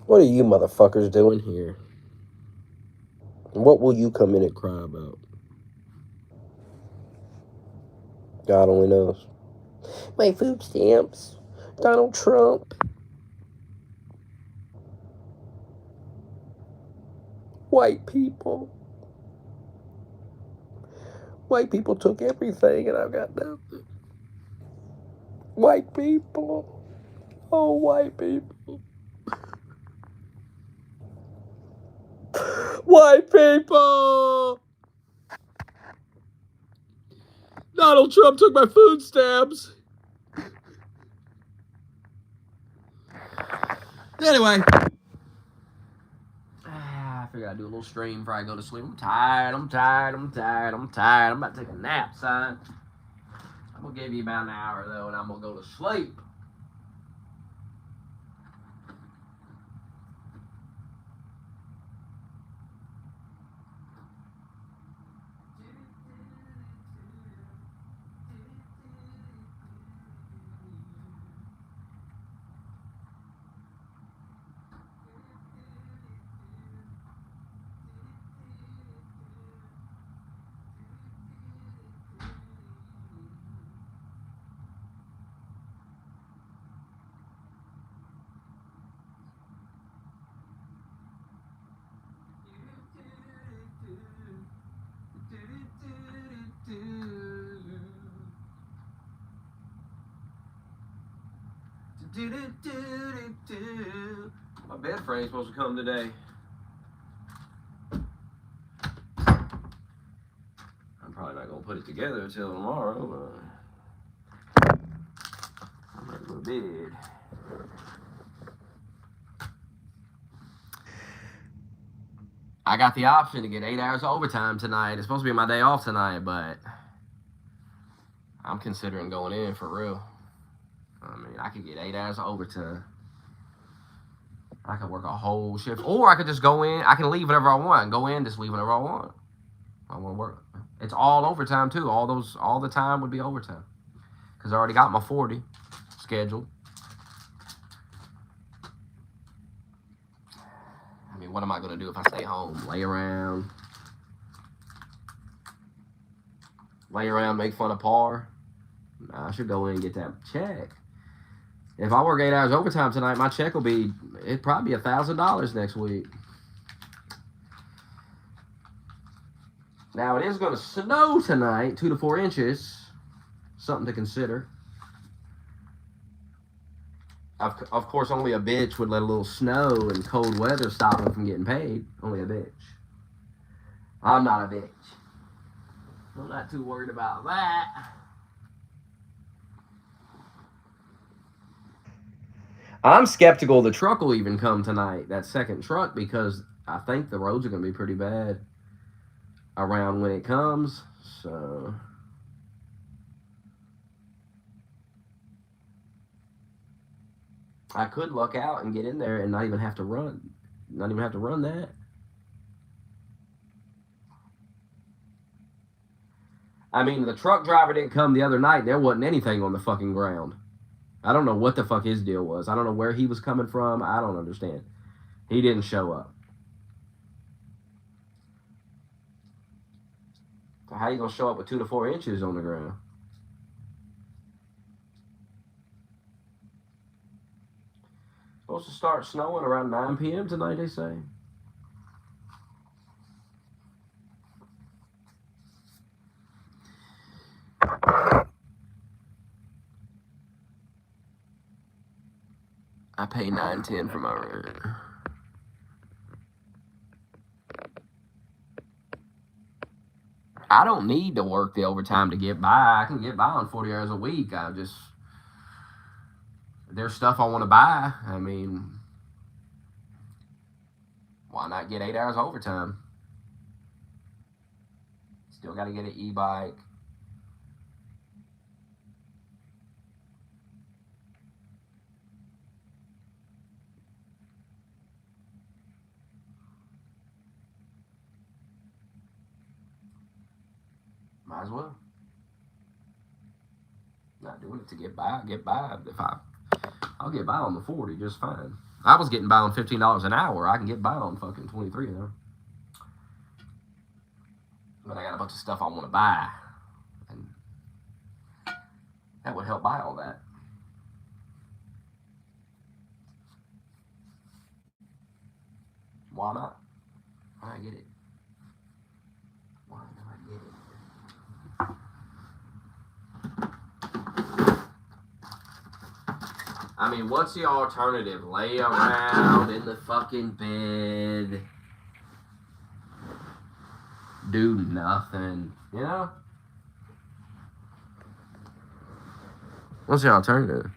What are you motherfuckers doing here? What will you come in and cry about? God only knows. My food stamps. Donald Trump. White people. White people took everything and I've got nothing. White people. Oh, white people. White people. Donald Trump took my food stamps. Anyway. I figured I'd do a little stream before I go to sleep. I'm tired. I'm about to take a nap, son. I'm going to give you about an hour, though, and I'm going to go to sleep. My bed frame's supposed to come today. I'm probably not going to put it together until tomorrow, but I'm ready to go to bed. I got the option to get 8 hours of overtime tonight. It's supposed to be my day off tonight, but I'm considering going in for real. I mean, I could get 8 hours of overtime. I could work a whole shift, or I could just go in. I can leave whenever I want. Go in, just leave whenever I want. I want to work. It's all overtime too. All the time would be overtime because I already got my 40 scheduled. I mean, what am I gonna do if I stay home? Lay around, make fun of par? Nah, I should go in and get that check. If I work 8 hours overtime tonight, my check will be, it'd probably be $1,000 next week. Now, it is going to snow tonight, 2 to 4 inches. Something to consider. Of course, only a bitch would let a little snow and cold weather stop him from getting paid. Only a bitch. I'm not a bitch. I'm not too worried about that. I'm skeptical the truck will even come tonight, that second truck, because I think the roads are going to be pretty bad around when it comes. So I could luck out and get in there and not even have to run that. I mean, the truck driver didn't come the other night. There wasn't anything on the fucking ground. I don't know what the fuck his deal was. I don't know where he was coming from. I don't understand. He didn't show up. So how you gonna show up with 2 to 4 inches on the ground? Supposed to start snowing around 9 p.m. tonight, they say. I pay $9.10 for my rent. I don't need to work the overtime to get by. I can get by on 40 hours a week. There's stuff I want to buy. I mean, why not get 8 hours overtime? Still got to get an e-bike. Might as well. Not doing it to get by. I'll get by on the 40 just fine. I was getting by on $15 an hour. I can get by on fucking 23 an hour. But I got a bunch of stuff I want to buy. And that would help buy all that. Why not? I get it. Why do I get it? I mean, what's the alternative? Lay around in the fucking bed. Do nothing. You know? What's the alternative?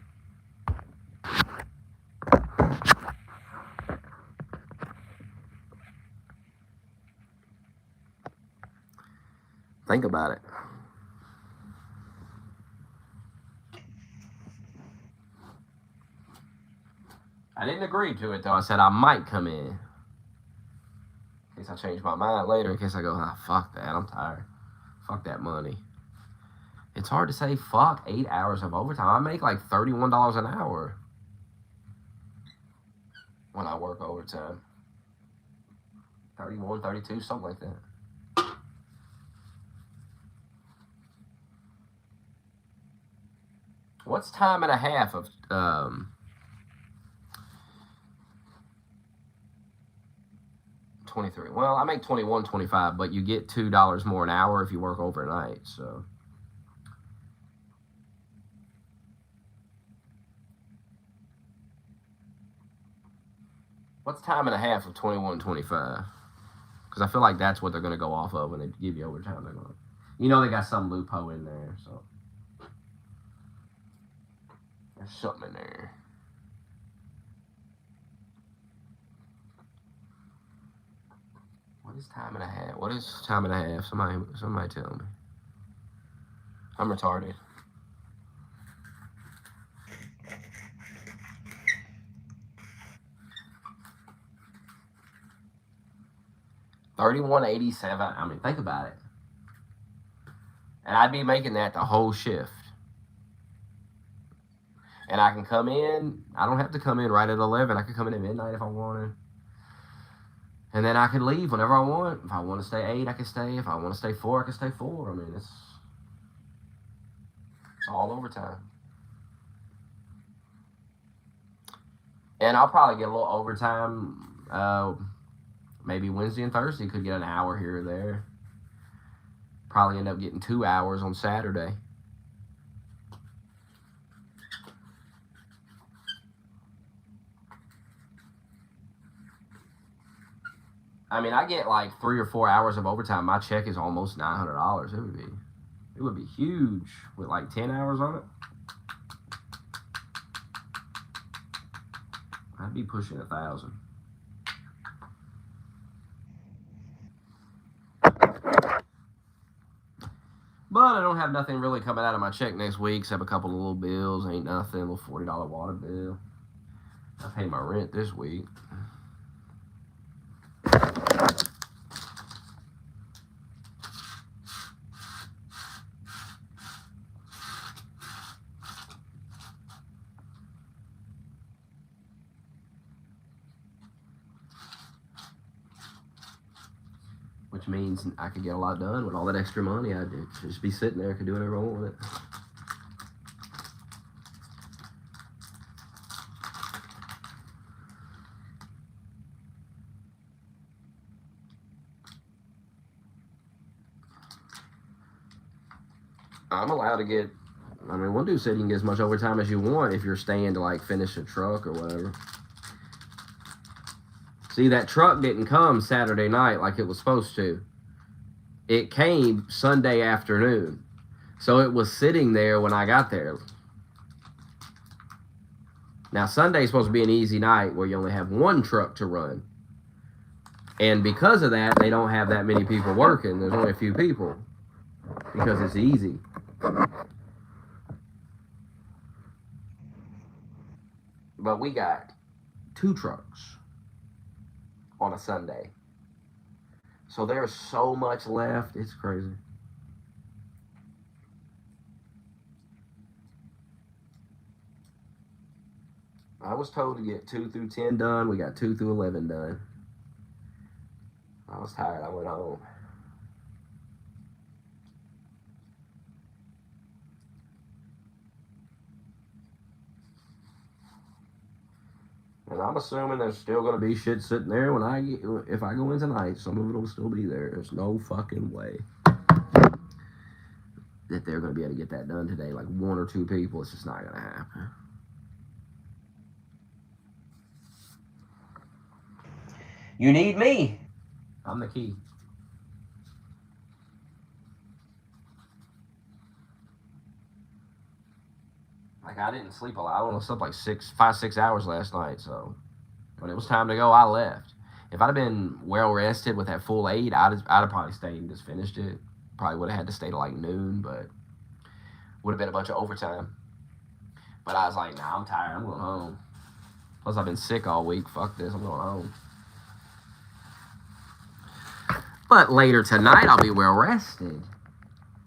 Think about it. I didn't agree to it though. I said I might come in. In case I change my mind later. In case I go, fuck that. I'm tired. Fuck that money. It's hard to say fuck 8 hours of overtime. I make like $31 an hour when I work overtime. 31, 32, something like that. What's time and a half of 23? Well, I make 21, 25, but you get $2 more an hour if you work overnight. So what's time and a half of 21, 25? Because I feel like that's what they're going to go off of when they give you overtime. They're going, you know, they got some loophole in there. So there's something in there. What is time and a half? What is time and a half? Somebody tell me. I'm retarded. $31.87. I mean, think about it. And I'd be making that the whole shift. And I can come in. I don't have to come in right at 11. I can come in at midnight if I wanted. And then I can leave whenever I want. If I want to stay 8, I can stay. If I want to stay 4, I can stay 4. I mean, it's all overtime. And I'll probably get a little overtime. Maybe Wednesday and Thursday could get an hour here or there. Probably end up getting 2 hours on Saturday. I mean, I get like 3 or 4 hours of overtime. My check is almost $900. It would be huge with like 10 hours on it. I'd be pushing 1,000. But I don't have nothing really coming out of my check next week except a couple of little bills. Ain't nothing. A little $40 water bill. I paid my rent this week. Which means I could get a lot done with all that extra money. I'd just be sitting there, I could do whatever I want with it. I'm allowed to get, I mean, one dude said you can get as much overtime as you want if you're staying to like finish a truck or whatever. See, that truck didn't come Saturday night like it was supposed to. It came Sunday afternoon. So it was sitting there when I got there. Now, Sunday's supposed to be an easy night where you only have one truck to run. And because of that, they don't have that many people working. There's only a few people because it's easy. But we got 2 trucks on a Sunday. So there's so much left. It's crazy. I was told to get 2 through 10 done. We got 2 through 11 done. I was tired. I went home. And I'm assuming there's still going to be shit sitting there if I go in tonight. Some of it will still be there. There's no fucking way that they're going to be able to get that done today. Like 1 or 2 people, it's just not going to happen. You need me. I'm the key. Like, I didn't sleep a lot. I only slept like 5-6 hours last night. So when it was time to go, I left. If I'd have been well rested with that full 8, I'd have probably stayed and just finished it. Probably would have had to stay till like noon, but would have been a bunch of overtime. But I was like, nah, I'm tired. I'm going home. Plus, I've been sick all week. Fuck this. I'm going home. But later tonight, I'll be well rested.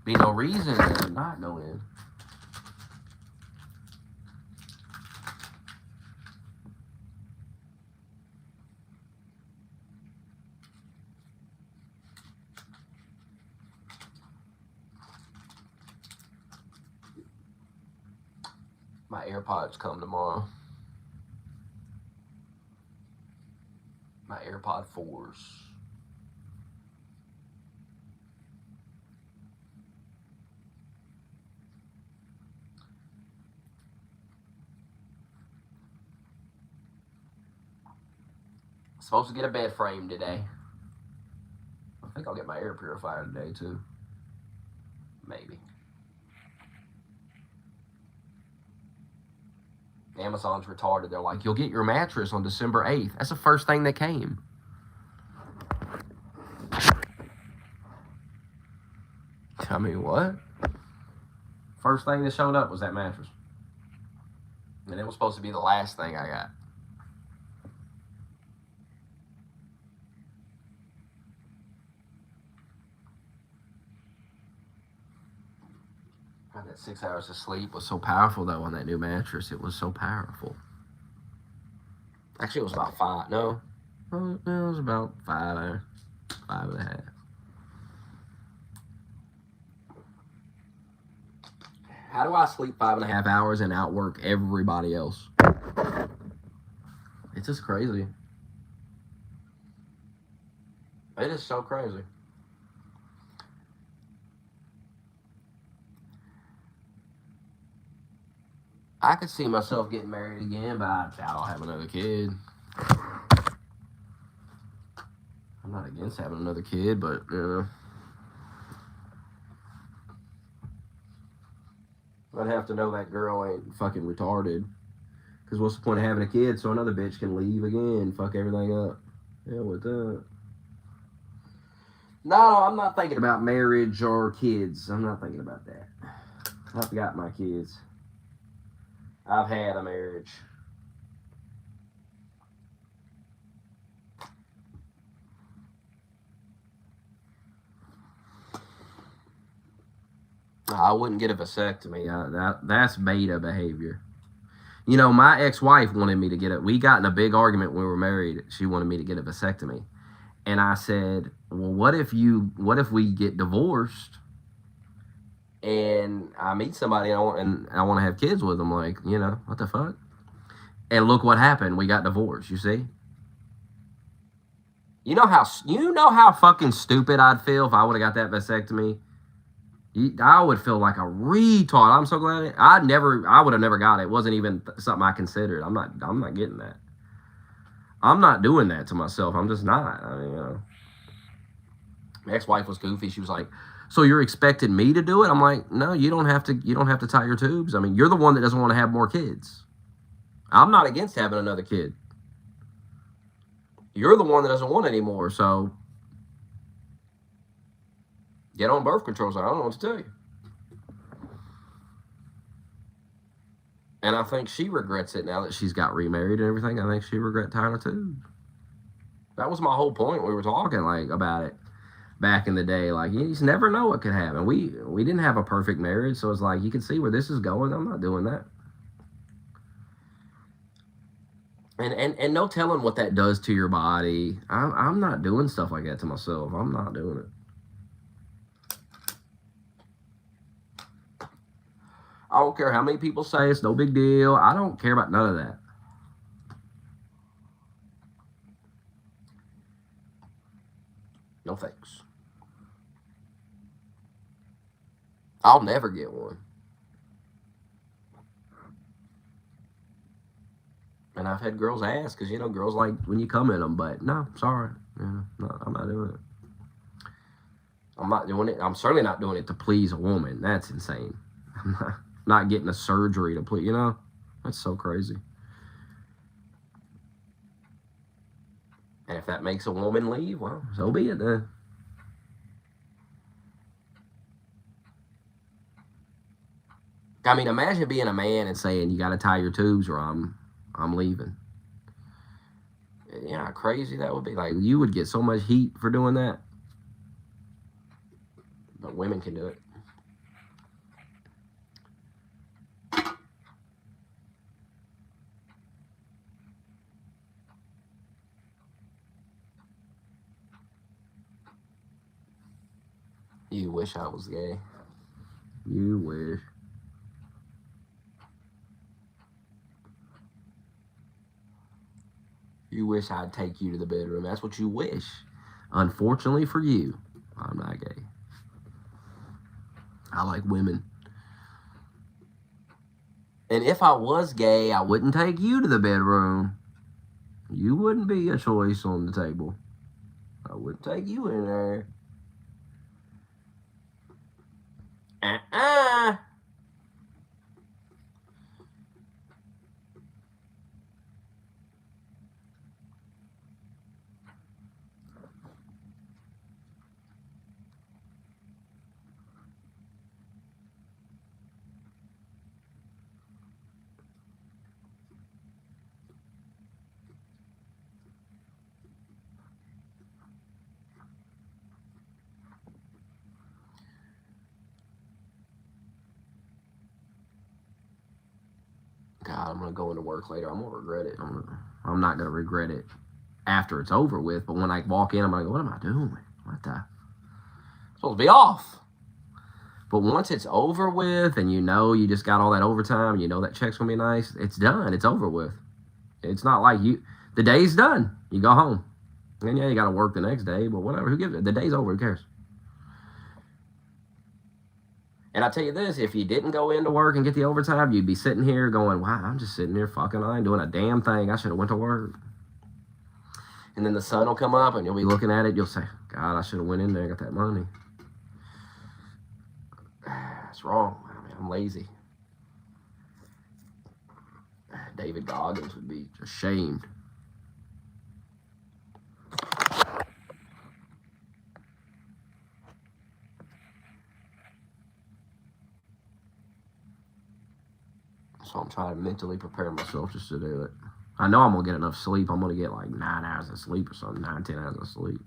Be no reason to not go in. My AirPods come tomorrow. My AirPod 4s. Supposed to get a bed frame today. I think I'll get my air purifier today too. Maybe. Amazon's retarded. They're like, you'll get your mattress on December 8th. That's the first thing that came. I mean, what? First thing that showed up was that mattress. And it was supposed to be the last thing I got. God, that 6 hours of sleep was so powerful, though, on that new mattress. It was so powerful. Actually, it was about 5. No. It was about 5 hours. 5.5. How do I sleep 5.5 hours and outwork everybody else? It's just crazy. It is so crazy. I could see myself getting married again, but I doubt I'll have another kid. I'm not against having another kid, but, I'd have to know that girl ain't fucking retarded. Because what's the point of having a kid so another bitch can leave again and fuck everything up? Yeah, with that. No, I'm not thinking about marriage or kids. I'm not thinking about that. I've got my kids. I've had a marriage. I wouldn't get a vasectomy. That's beta behavior. You know, my ex-wife wanted me to get it. We got in a big argument when we were married. She wanted me to get a vasectomy. And I said, well, what if we get divorced and I meet somebody and I want to have kids with them? Like, what the fuck? And look what happened. We got divorced, you see? You know how fucking stupid I'd feel if I would have got that vasectomy? I would feel like a retard. I'm so glad I would have never got it. It wasn't even something I considered. I'm not getting that. I'm not doing that to myself. I'm just not. I mean, my ex-wife was goofy. She was like, "So you're expecting me to do it?" I'm like, "No, you don't have to tie your tubes. I mean, you're the one that doesn't want to have more kids. I'm not against having another kid. You're the one that doesn't want any more. So get on birth control. So I don't know what to tell you." And I think she regrets it now that she's got remarried and everything. I think she regrets tying her tubes. That was my whole point. We were talking about it back in the day. Like, you just never know what could happen. We didn't have a perfect marriage, so it's like you can see where this is going. I'm not doing that. And no telling what that does to your body. I'm not doing stuff like that to myself. I'm not doing it. I don't care how many people say it's no big deal. I don't care about none of that. No thanks. I'll never get one. And I've had girls ask because girls like when you come in them, but no, sorry, no, I'm not doing it. I'm not doing it. I'm certainly not doing it to please a woman. That's insane. I'm not getting a surgery to please. That's so crazy. And if that makes a woman leave, well, so be it then. I mean, imagine being a man and saying you got to tie your tubes or I'm leaving. How crazy that would be. Like, you would get so much heat for doing that. But women can do it. You wish I was gay. You wish. You wish I'd take you to the bedroom. That's what you wish. Unfortunately for you, I'm not gay. I like women. And if I was gay, I wouldn't take you to the bedroom. You wouldn't be a choice on the table. I wouldn't take you in there. God, I'm going to go into work later. I'm going to regret it. I'm not going to regret it after it's over with. But when I walk in, I'm going to go, what am I doing? What the? I'm supposed to be off. But once it's over with and you just got all that overtime, that check's going to be nice, it's done. It's over with. It's not like the day's done. You go home. And yeah, you got to work the next day, but whatever. Who gives it? The day's over. Who cares? And I tell you this, if you didn't go into work and get the overtime, you'd be sitting here going, wow, I'm just sitting here fucking, I ain't doing a damn thing. I should have went to work. And then the sun will come up and you'll be looking at it. You'll say, God, I should have went in there and got that money. That's wrong. I mean, I'm lazy. David Goggins would be ashamed. So I'm trying to mentally prepare myself just to do it. I know I'm going to get enough sleep. I'm going to get like 9 hours of sleep or something, 9, 10 hours of sleep.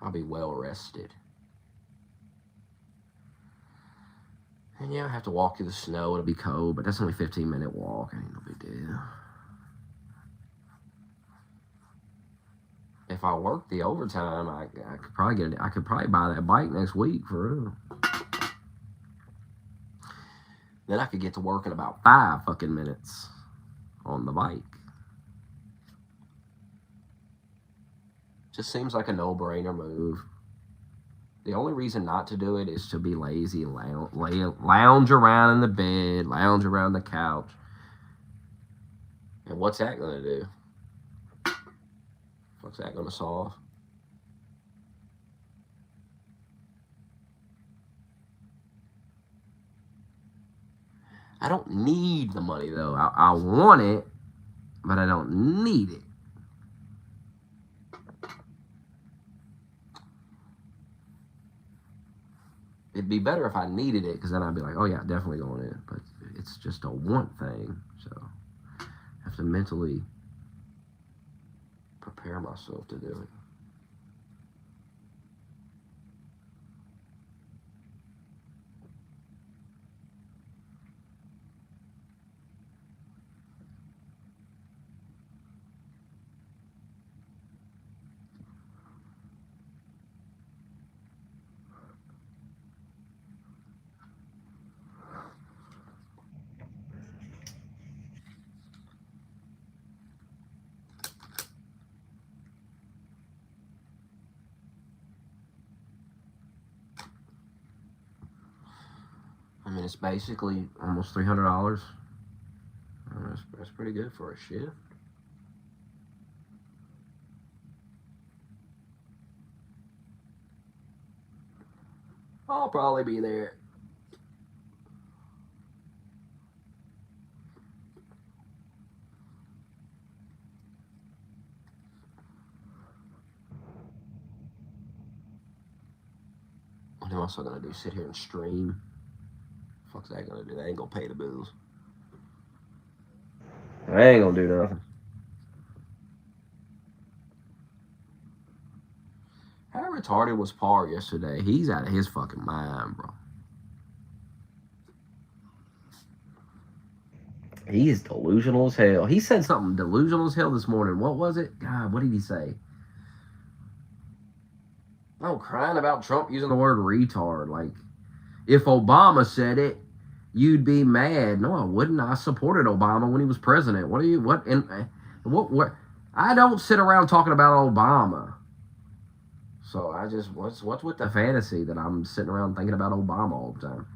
I'll be well rested. And yeah, I have to walk through the snow. It'll be cold, but that's only a 15-minute walk. Ain't no big deal. If I work the overtime, I could probably buy that bike next week for real. Then I could get to work in about 5 fucking minutes on the bike. Just seems like a no-brainer move. The only reason not to do it is to be lazy and lounge around in the bed, lounge around the couch. And what's that going to do? What's that going to solve? I don't need the money, though. I want it, but I don't need it. It'd be better if I needed it, because then I'd be like, oh yeah, definitely going in. But it's just a want thing, so I have to mentally prepare myself to do it. And it's basically almost $300. That's pretty good for a shift. I'll probably be there. What am I also gonna do? Sit here and stream? Fuck's that gonna do? That ain't gonna pay the bills. I ain't gonna do nothing. How retarded was Parr yesterday? He's out of his fucking mind, bro. He is delusional as hell. He said something delusional as hell this morning. What was it? God, what did he say? Oh, crying about Trump using the word retard. Like, if Obama said it, you'd be mad. No, I wouldn't. I supported Obama when he was president. What? I don't sit around talking about Obama. So I just, what's with the fantasy that I'm sitting around thinking about Obama all the time?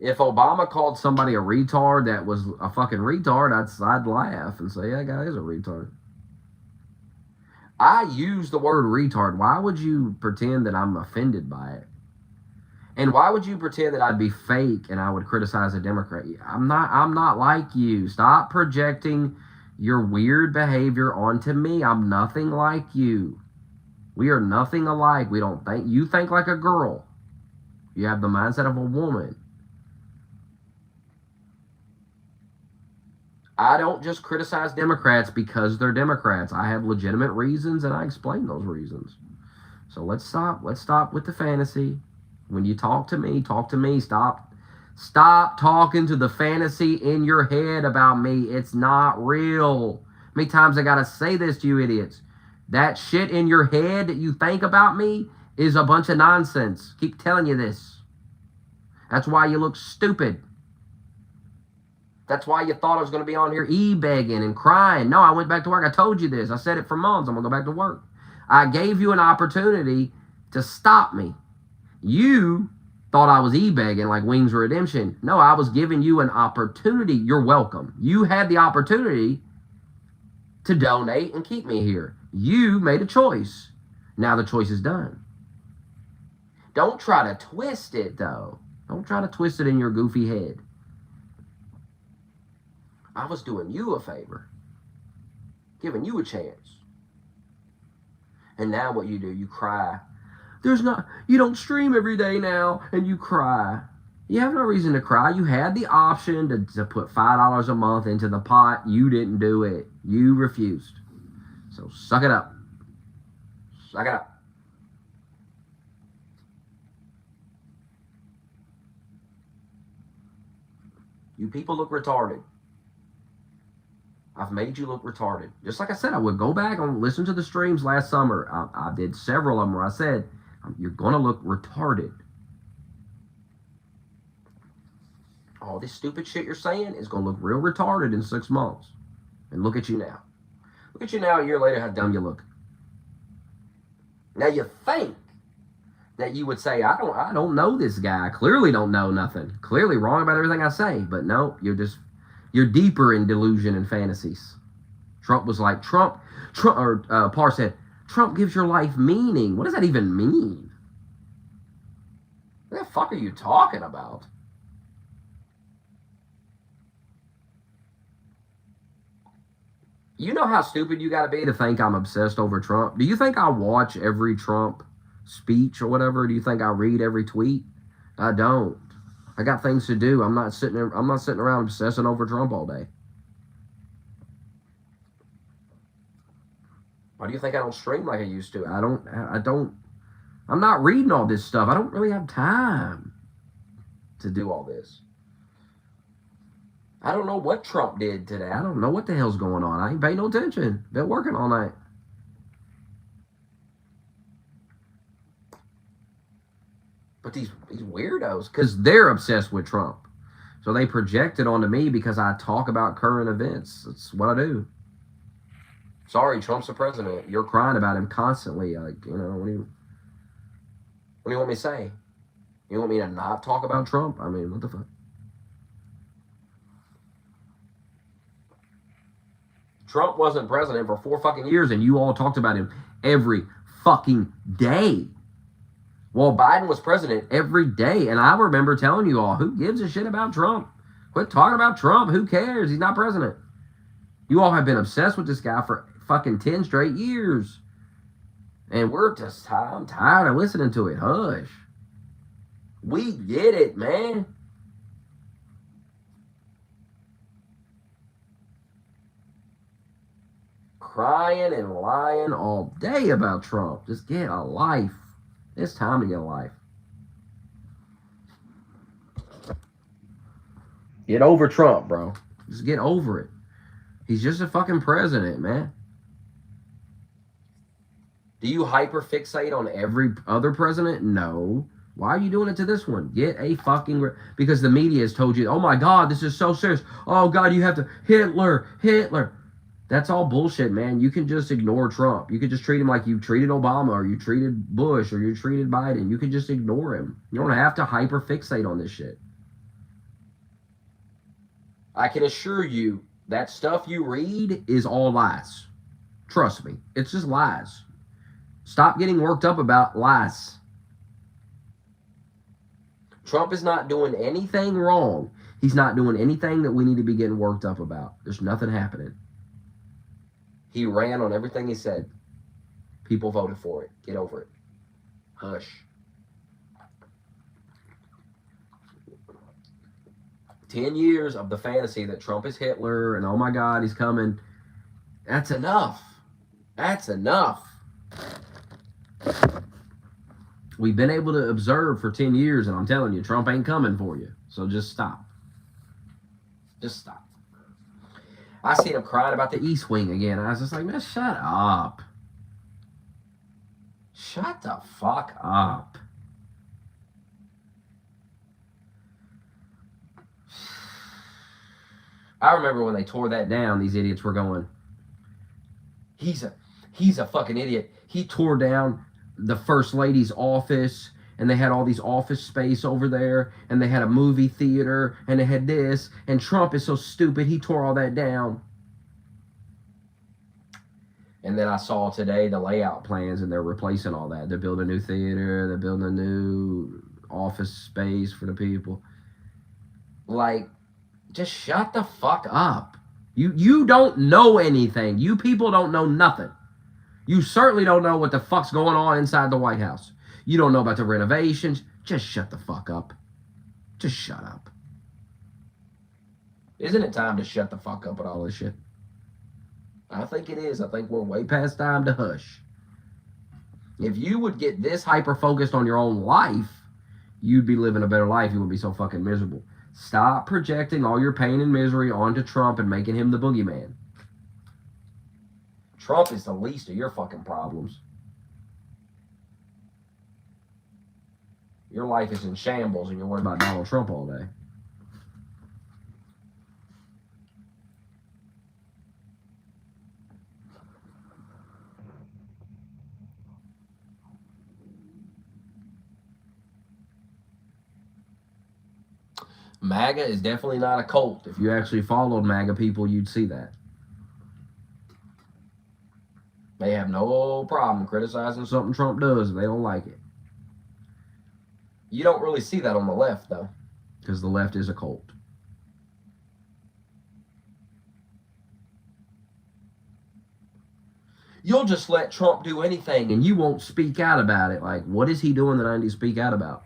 If Obama called somebody a retard that was a fucking retard, I'd laugh and say, yeah, that guy is a retard. I use the word retard. Why would you pretend that I'm offended by it? And why would you pretend that I'd be fake and I would criticize a Democrat? I'm not like you. Stop projecting your weird behavior onto me. I'm nothing like you. We are nothing alike. We don't think. You think like a girl. You have the mindset of a woman. I don't just criticize Democrats because they're Democrats. I have legitimate reasons, and I explain those reasons. So let's stop. Let's stop with the fantasy. When you talk to me, talk to me. Stop talking to the fantasy in your head about me. It's not real. How many times I gotta say this to you idiots? That shit in your head that you think about me is a bunch of nonsense. Keep telling you this. That's why you look stupid. That's why you thought I was going to be on here e-begging and crying. No, I went back to work. I told you this. I said it for months. I'm going to go back to work. I gave you an opportunity to stop me. You thought I was e-begging like Wings of Redemption. No, I was giving you an opportunity. You're welcome. You had the opportunity to donate and keep me here. You made a choice. Now the choice is done. Don't try to twist it, though. Don't try to twist it in your goofy head. I was doing you a favor, giving you a chance. And now what you do, you cry. You don't stream every day now, and you cry. You have no reason to cry. You had the option to put $5 a month into the pot. You didn't do it. You refused. So suck it up. Suck it up. You people look retarded. I've made you look retarded. Just like I said, I would go back and listen to the streams last summer. I did several of them where I said, you're going to look retarded. All this stupid shit you're saying is going to look real retarded in 6 months. And look at you now. Look at you now, a year later, how dumb you look. Now you think that you would say, I don't know this guy. I clearly don't know nothing. Clearly wrong about everything I say. But no, you're deeper in delusion and fantasies. Trump was like, Parr said, Trump gives your life meaning. What does that even mean? What the fuck are you talking about? You know how stupid you gotta be to think I'm obsessed over Trump? Do you think I watch every Trump speech or whatever? Do you think I read every tweet? I don't. I got things to do. I'm not sitting around obsessing over Trump all day. Why do you think I don't stream like I used to? I'm not reading all this stuff. I don't really have time to do all this. I don't know what Trump did today. I don't know what the hell's going on. I ain't paying no attention. Been working all night. But these weirdos, because they're obsessed with Trump. So they project it onto me because I talk about current events. That's what I do. Sorry, Trump's the president. You're crying about him constantly. Like, what do you want me to say? You want me to not talk about Trump? I mean, what the fuck? Trump wasn't president for 4 fucking years, and you all talked about him every fucking day. Well, Biden was president every day, and I remember telling you all, who gives a shit about Trump? Quit talking about Trump. Who cares? He's not president. You all have been obsessed with this guy for fucking 10 straight years. And I'm tired of listening to it. Hush. We get it, man. Crying and lying all day about Trump. Just get a life. It's time to get a life. Get over Trump, bro. Just get over it. He's just a fucking president, man. Do you hyperfixate on every other president? No. Why are you doing it to this one? Get a fucking... Because the media has told you, oh my God, this is so serious. Oh God, you have to... Hitler. That's all bullshit, man. You can just ignore Trump. You can just treat him like you treated Obama, or you treated Bush, or you treated Biden. You can just ignore him. You don't have to hyperfixate on this shit. I can assure you that stuff you read is all lies. Trust me. It's just lies. Stop getting worked up about lies. Trump is not doing anything wrong. He's not doing anything that we need to be getting worked up about. There's nothing happening. He ran on everything he said. People voted for it. Get over it. Hush. 10 years of the fantasy that Trump is Hitler and oh my God, he's coming. That's enough. That's enough. We've been able to observe for 10 years, and I'm telling you, Trump ain't coming for you. So just stop. Just stop. I seen him crying about the East Wing again. I was just like, man, shut up. Shut the fuck up. I remember when they tore that down, these idiots were going, he's a fucking idiot. He tore down the First Lady's office, and they had all these office space over there, and they had a movie theater, and they had this, and Trump is so stupid, he tore all that down. And then I saw today the layout plans, and they're replacing all that. They're building a new theater, they're building a new office space for the people. Like, just shut the fuck up. You don't know anything. You people don't know nothing. You certainly don't know what the fuck's going on inside the White House. You don't know about the renovations. Just shut the fuck up. Just shut up. Isn't it time to shut the fuck up with all this shit? I think it is. I think we're way past time to hush. If you would get this hyper-focused on your own life, you'd be living a better life. You wouldn't be so fucking miserable. Stop projecting all your pain and misery onto Trump and making him the boogeyman. Trump is the least of your fucking problems. Your life is in shambles and you're worried about Donald Trump all day. MAGA is definitely not a cult. If you actually followed MAGA people, you'd see that. They have no problem criticizing something Trump does if they don't like it. You don't really see that on the left, though. Because the left is a cult. You'll just let Trump do anything and you won't speak out about it. Like, what is he doing that I need to speak out about?